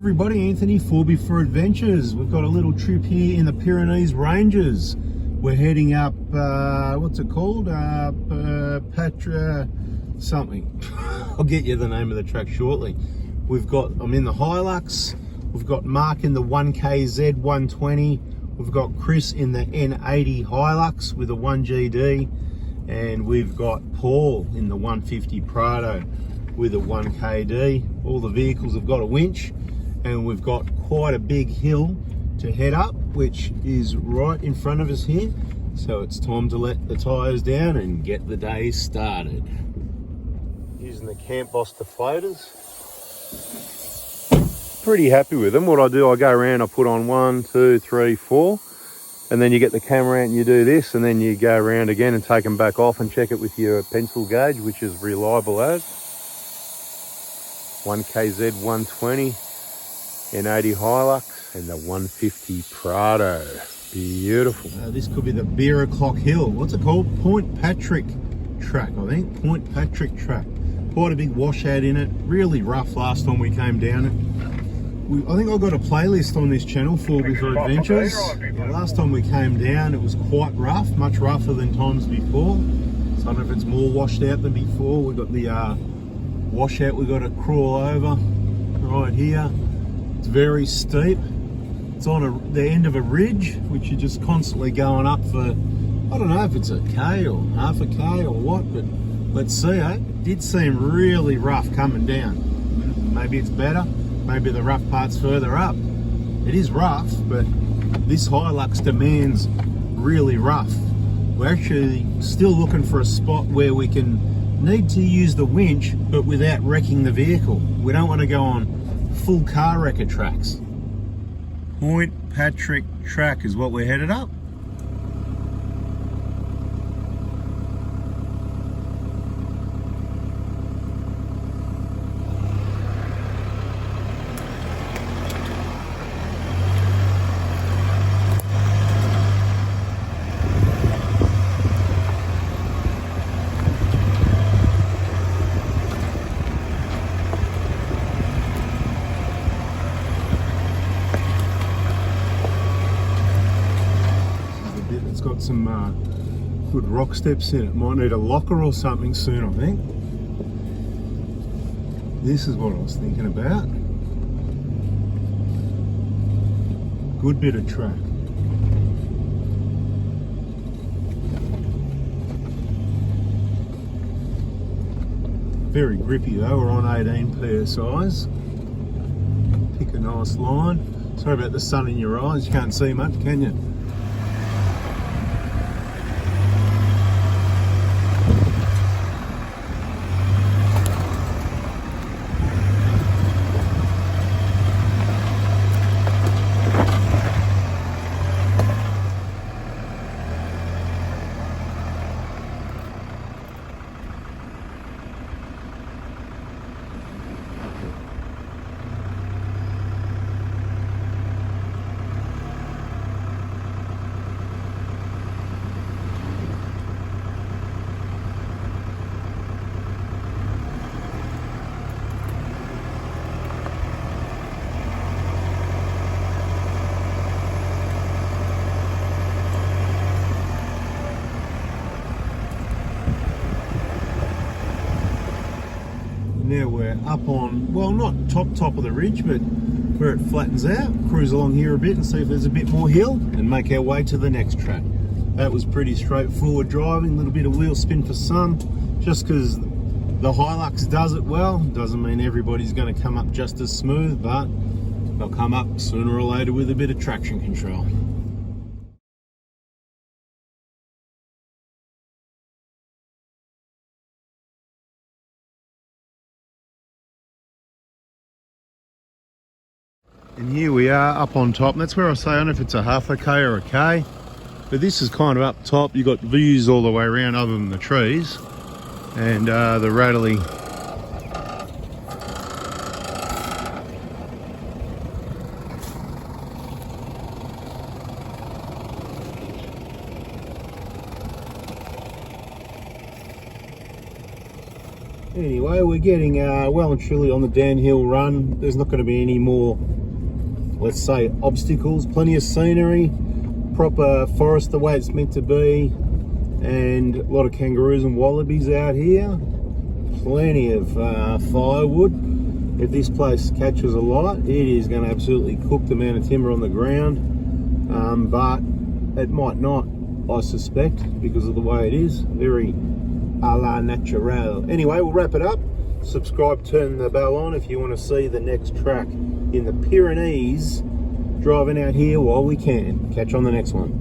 Everybody, Anthony, 4x4 Adventures. We've got a little trip here in the Pyrenees Ranges. We're heading up, what's it called? Something. I'll get you the name of the track shortly. I'm in the Hilux. We've got Mark in the 1KZ 120. We've got Chris in the N80 Hilux with a 1GD. And we've got Paul in the 150 Prado with a 1KD. All the vehicles have got a winch. And we've got quite a big hill to head up, which is right in front of us here. So it's time to let the tyres down and get the day started. Using the Camp Boss deflators. Pretty happy with them. What I do, I go around, I put on 1, 2, 3, 4. And then you get the camera out and you do this, and then you go around again and take them back off and check it with your pencil gauge, which is reliable as. 1KZ 120. N80 Hilux and the 150 Prado. Beautiful. This could be the beer o'clock hill. What's it called? Point Patrick track, I think. Point Patrick track. Quite a big washout in it. Really rough last time we came down it. I think I've got a playlist on this channel, 4x4 Adventures. Last time we came down it was quite rough, much rougher than times before. So I don't know if it's more washed out than before. We've got the washout we've got to crawl over right here. It's very steep. It's on the end of a ridge, which you're just constantly going up for, I don't know if it's a K or half a K or what, but let's see, eh? It did seem really rough coming down. Maybe it's better, maybe the rough part's further up. It is rough, but this Hilux demands really rough. We're actually still looking for a spot where we can need to use the winch, but without wrecking the vehicle. We don't want to go on full car wrecker tracks. Point Patrick track is what we're headed up. It's got some good rock steps in it. Might need a locker or something soon, I think. This is what I was thinking about. Good bit of track. Very grippy though, we're on 18 PSIs. Pick a nice line. Sorry about the sun in your eyes, you can't see much, can you? Now we're up on, well, not top of the ridge, but where it flattens out. Cruise along here a bit and see if there's a bit more hill and make our way to the next track. That was pretty straightforward driving, a little bit of wheel spin for some. Just because the Hilux does it well, doesn't mean everybody's going to come up just as smooth, but they'll come up sooner or later with a bit of traction control. And here we are up on top, and that's where I say, I don't know if it's a half a K or a K, but this is kind of up top. You've got views all the way around other than the trees, and the rattly Anyway, we're getting well and truly on the downhill run. There's not going to be any more, let's say, obstacles. Plenty of scenery, proper forest the way it's meant to be, and a lot of kangaroos and wallabies out here. Plenty of firewood. If this place catches a light, it is going to absolutely cook the amount of timber on the ground, but it might not, I suspect, because of the way it is. Very a la natural. Anyway, we'll wrap it up. Subscribe, turn the bell on if you want to see the next track in the Pyrenees, driving out here while we can. Catch you on the next one.